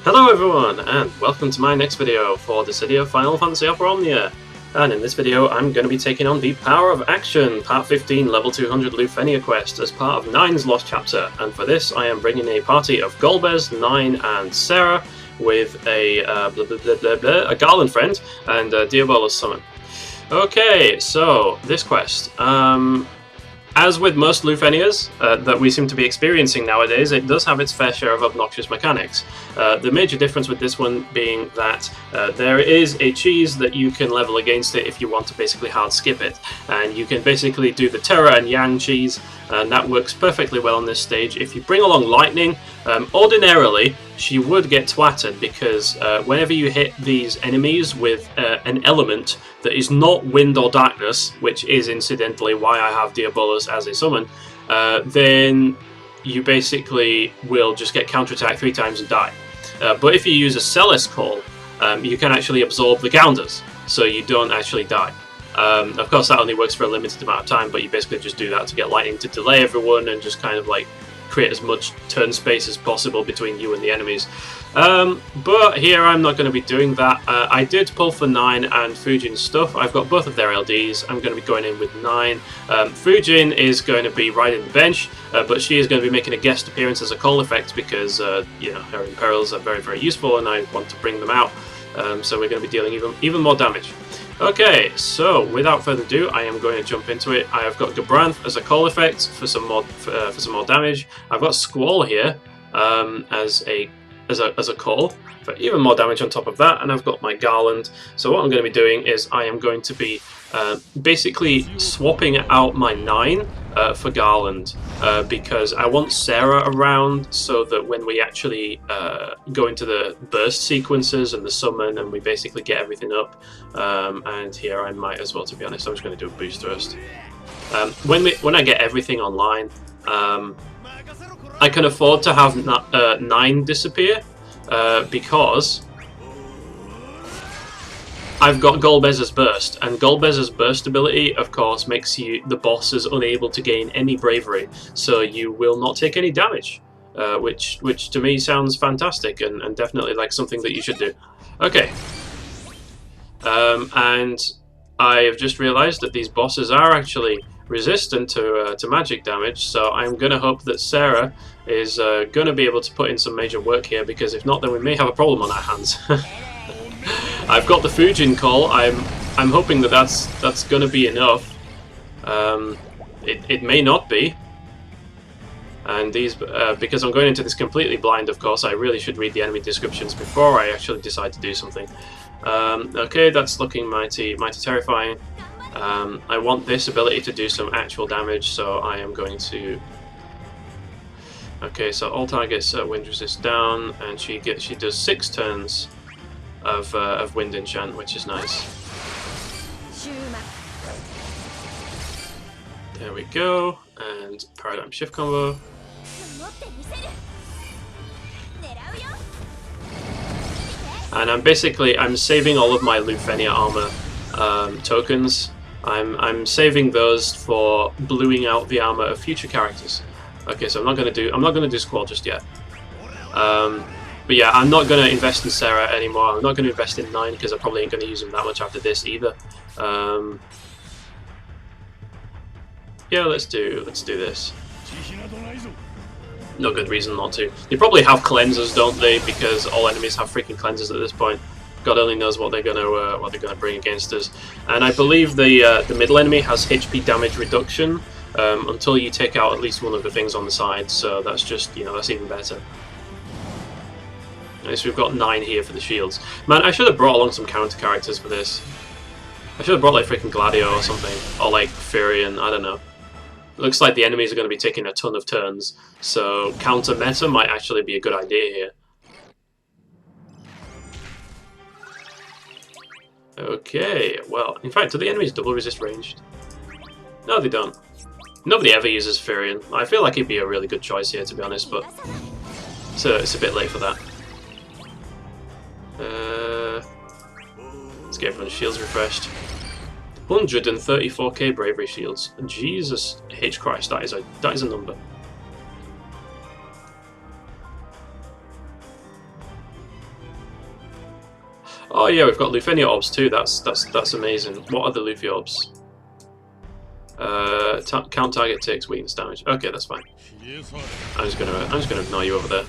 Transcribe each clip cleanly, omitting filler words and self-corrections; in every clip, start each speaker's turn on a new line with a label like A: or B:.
A: Hello everyone, and welcome to my next video for the City of Final Fantasy Opera Omnia. And in this video I'm going to be taking on the Power of Action, Part 15, Level 200 LUFENIA quest as part of 9's Lost Chapter. And for this I am bringing a party of Golbez, 9 and Serah with a Garland friend and Diabolo's summon. Okay, so this quest. As with most LUFENIAs that we seem to be experiencing nowadays, it does have its fair share of obnoxious mechanics. The major difference with this one being that there is a cheese that you can level against it if you want to basically hard skip it. And you can basically do the Terra and Yang cheese, and that works perfectly well on this stage. If you bring along Lightning, ordinarily she would get twatted because whenever you hit these enemies with an element that is not wind or darkness, which is incidentally why I have Diabolus as a summon, then you basically will just get counterattacked 3 times and die. But if you use a Celes call, you can actually absorb the counters, so you don't actually die. Of course that only works for a limited amount of time, but you basically just do that to get Lightning to delay everyone and just kind of like create as much turn space as possible between you and the enemies. But here I'm not going to be doing that. I did pull for 9 and Fujin's stuff. I've got both of their LDs. I'm going to be going in with 9. Fujin is going to be riding the bench, but she is going to be making a guest appearance as a call effect because you know, her imperils are very, very useful and I want to bring them out. So we're going to be dealing even more damage. Okay, so without further ado, I am going to jump into it. I have got Gabranth as a call effect for some more damage. I've got Squall here as a call for even more damage on top of that, and I've got my Garland. So what I'm going to be doing is I am going to be basically swapping out my 9 for Garland because I want Serah around so that when we actually go into the burst sequences and the summon and we basically get everything up, and here I might as well, to be honest, I'm just going to do a boost thrust. When I get everything online, I can afford to have 9 disappear because I've got Golbez's Burst, and Golbez's Burst ability, of course, makes the bosses unable to gain any bravery, so you will not take any damage, which to me sounds fantastic and definitely like something that you should do. Okay, and I have just realised that these bosses are actually resistant to magic damage, so I'm going to hope that Serah is going to be able to put in some major work here, because if not, then we may have a problem on our hands. I've got the Fujin call. I'm hoping that that's going to be enough. It may not be, and these because I'm going into this completely blind. Of course, I really should read the enemy descriptions before I actually decide to do something. Okay, that's looking mighty terrifying. I want this ability to do some actual damage, so I am going to. Okay, so all targets wind resist down, and she does 6 turns of wind enchant, which is nice. There we go, and paradigm shift combo. And I'm saving all of my LUFENIA armor tokens. I'm saving those for bluing out the armor of future characters. Okay, so I'm not gonna do Squall just yet. But yeah, I'm not gonna invest in Serah anymore. I'm not gonna invest in 9 because I probably ain't gonna use him that much after this either. Yeah, let's do this. No good reason not to. They probably have cleansers, don't they? Because all enemies have freaking cleansers at this point. God only knows what they're gonna bring against us. And I believe the middle enemy has HP damage reduction until you take out at least one of the things on the side. So that's just, you know, that's even better. At least we've got 9 here for the shields. Man, I should have brought along some counter characters for this. I should have brought like freaking Gladio or something, or like Furion. I don't know. It looks like the enemies are going to be taking a ton of turns, so counter meta might actually be a good idea here. Okay, well, in fact, do the enemies double resist ranged? No, they don't. Nobody ever uses Furion. I feel like it'd be a really good choice here, to be honest, but it's a bit late for that. Let's get everyone's shields refreshed. 134k bravery shields. Jesus H Christ, that is a number. Oh yeah, we've got Lufenia orbs too. That's amazing. What are the Luffy orbs? Count target takes weakness damage. Okay, that's fine. I'm just gonna ignore you over there.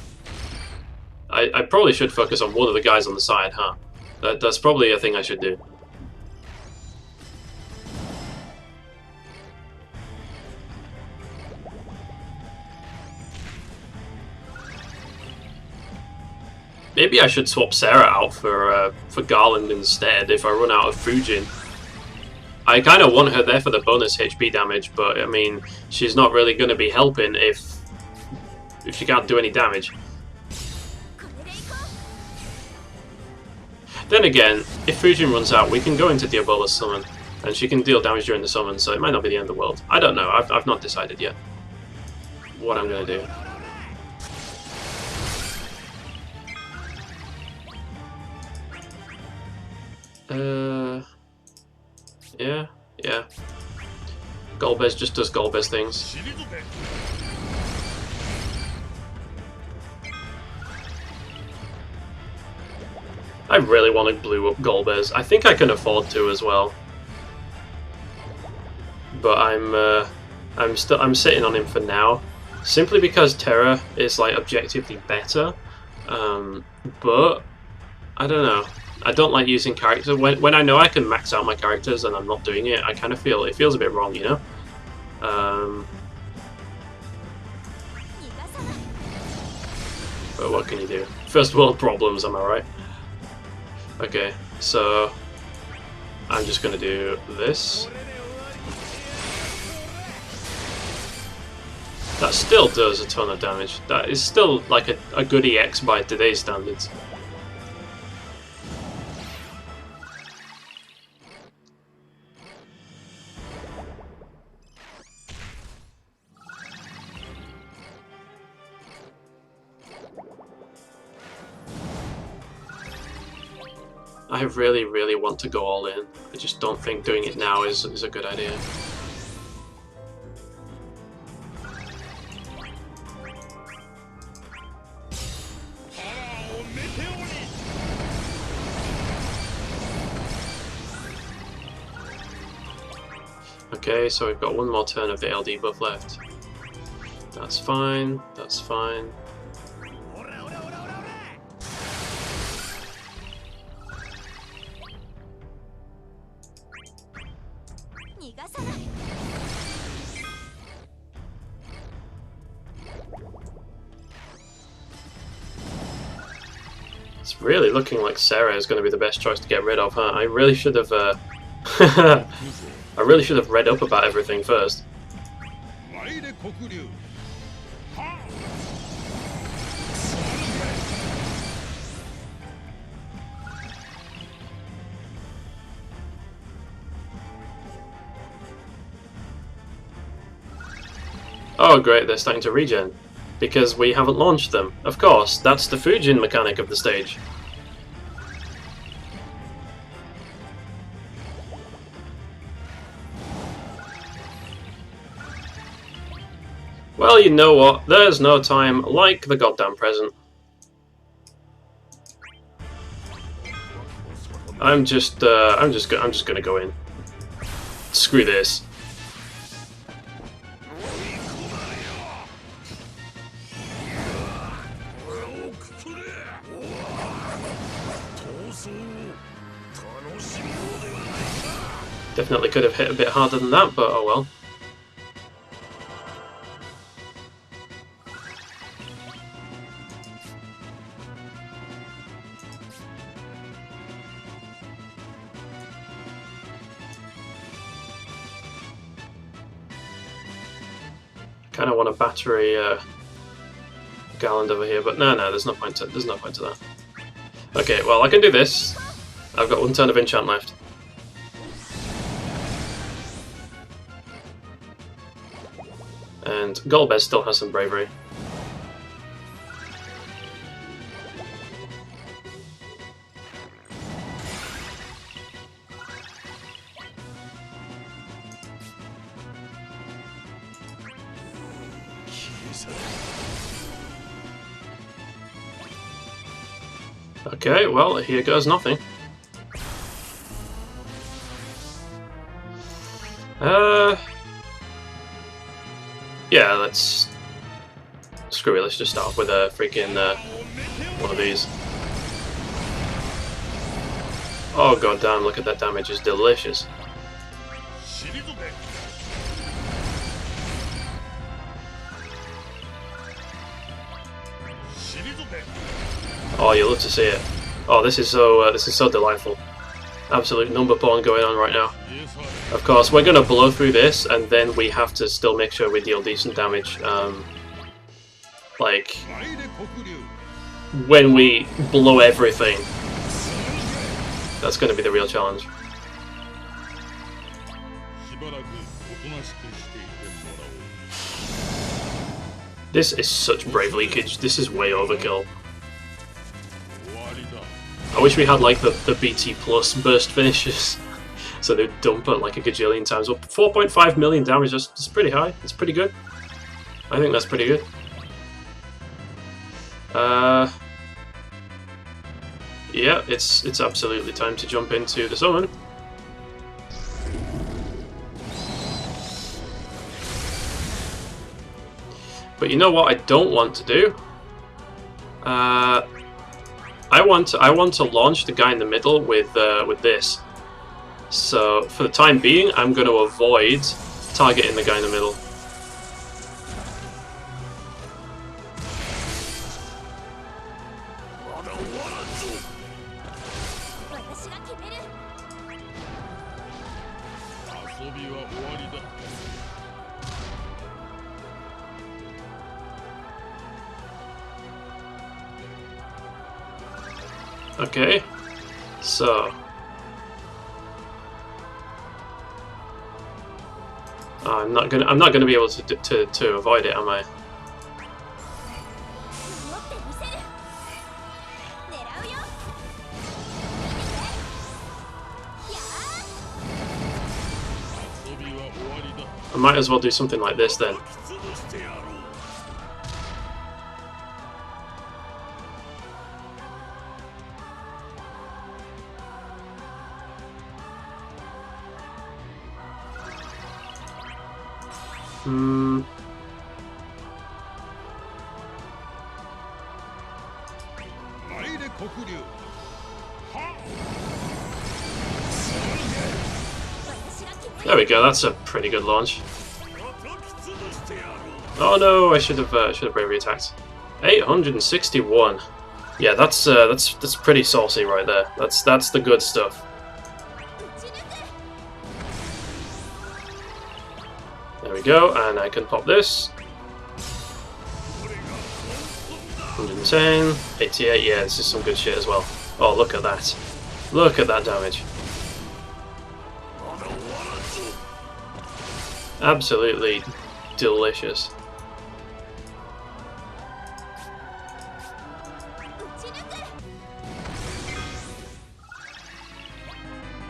A: I probably should focus on one of the guys on the side, huh? That's probably a thing I should do. Maybe I should swap Serah out for Garland instead if I run out of Fujin. I kind of want her there for the bonus HP damage, but I mean, she's not really going to be helping if she can't do any damage. Then again, if Fujin runs out, we can go into Diabola's summon, and she can deal damage during the summon, so it might not be the end of the world. I don't know, I've not decided yet what I'm going to do. Yeah. Golbez just does Golbez things. I really want to blue up Golbez. I think I can afford to as well. But I'm sitting on him for now, simply because Terra is like objectively better. But I don't know. I don't like using characters when I know I can max out my characters and I'm not doing it. I kind of feel it feels a bit wrong, you know. But what can you do? First world problems, am I right? Okay, so I'm just gonna do this. That still does a ton of damage. That is still like a good EX by today's standards. I really, really want to go all in. I just don't think doing it now is a good idea. Okay, so we've got one more turn of the LD buff left. That's fine, that's fine. It's really looking like Serah is going to be the best choice to get rid of, huh? I really should have I really should have read up about everything first. Oh great, they're starting to regen. Because we haven't launched them. Of course, that's the Fujin mechanic of the stage. Well, you know what? There's no time like the goddamn present. I'm just gonna go in. Screw this. Definitely could have hit a bit harder than that, but oh well. Kind of want a battery Garland over here, but no, there's no point to that. Okay, well I can do this. I've got one turn of enchant left. And Golbez still has some bravery. Okay, well, here goes nothing. Yeah, let's... Screw it, let's just start off with a freaking, one of these. Oh god damn, look at that damage, it's delicious. Oh, you love to see it. Oh, this is so delightful. Absolute number porn going on right now. Of course, we're gonna blow through this, and then we have to still make sure we deal decent damage. Like, when we blow everything, that's gonna be the real challenge. This is such brave leakage. This is way overkill. I wish we had like the BT plus burst finishes, so they'd dump it like a gajillion times. Well, 4.5 million damage, that's pretty high. It's pretty good. I think that's pretty good. Yeah, it's absolutely time to jump into the summon. But you know what I don't want to do? I want to launch the guy in the middle with this. So for the time being, I'm going to avoid targeting the guy in the middle. Okay, so I'm not gonna be able to avoid it, am I? I might as well do something like this then. There we go. That's a pretty good launch. Oh no! I should have bravery attacked. 861. Yeah, that's pretty saucy right there. That's the good stuff. There we go, and I can pop this. 110, 88, yeah, this is some good shit as well. Oh, look at that. Look at that damage. Absolutely delicious.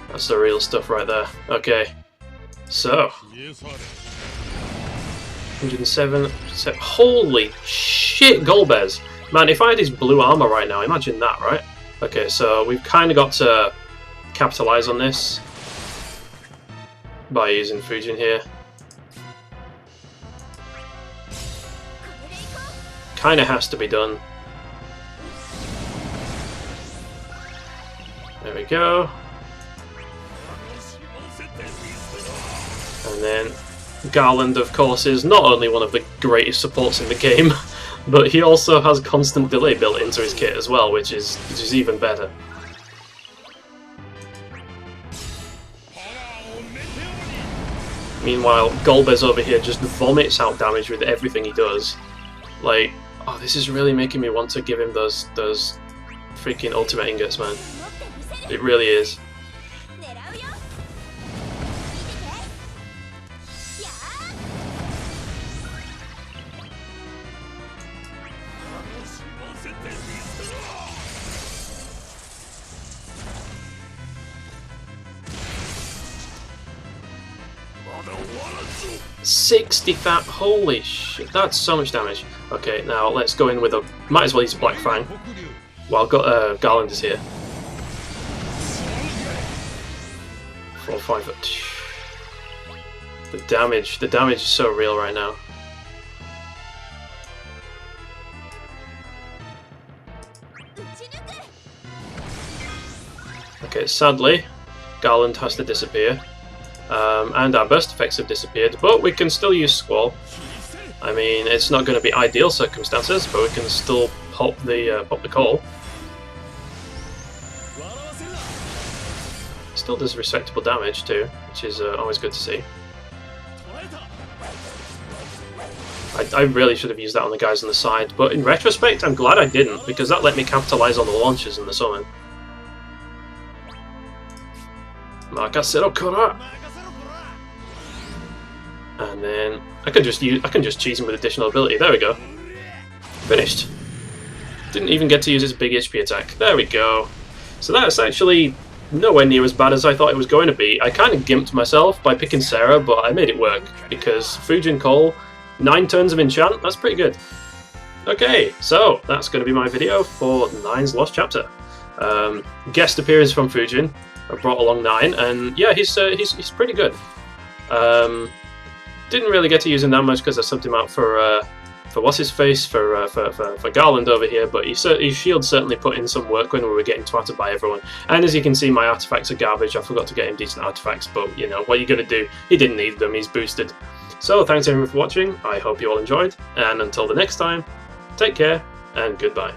A: That's the real stuff right there. Okay, so 107. Holy shit, Golbez! Man, if I had his blue armor right now, imagine that, right? Okay, so we've kind of got to capitalize on this by using Fujin here. Kind of has to be done. There we go. And then Garland, of course, is not only one of the greatest supports in the game, but he also has constant delay built into his kit as well, which is even better. Meanwhile, Golbez over here just vomits out damage with everything he does. Like, oh, this is really making me want to give him those freaking ultimate ingots, man. It really is. Holy shit, that's so much damage. Okay, now let's go in with a... Might as well use a Black Fang while Garland is here. 4, 5... The damage is so real right now. Okay, sadly, Garland has to disappear, and our burst effects have disappeared, but we can still use Squall. I mean, it's not going to be ideal circumstances, but we can still pop the call. Still does respectable damage too, which is always good to see. I really should have used that on the guys on the side, but in retrospect, I'm glad I didn't, because that let me capitalise on the launches and the summon. Makasero Kora! And then I can just cheese him with additional ability. There we go. Finished. Didn't even get to use his big HP attack. There we go. So that's actually nowhere near as bad as I thought it was going to be. I kind of gimped myself by picking Serah, but I made it work because Fujin Cole, 9 turns of enchant, that's pretty good. Okay, so that's going to be my video for 9's Lost Chapter. Guest appearance from Fujin. I brought along 9, and yeah, he's pretty good. Didn't really get to use him that much because I subbed him out for what's his face for Garland over here, but his shield certainly put in some work when we were getting twatted by everyone. And as you can see, my artifacts are garbage. I forgot to get him decent artifacts, but you know what are you gonna do? He didn't need them. He's boosted. So thanks everyone for watching. I hope you all enjoyed, and until the next time, take care and goodbye.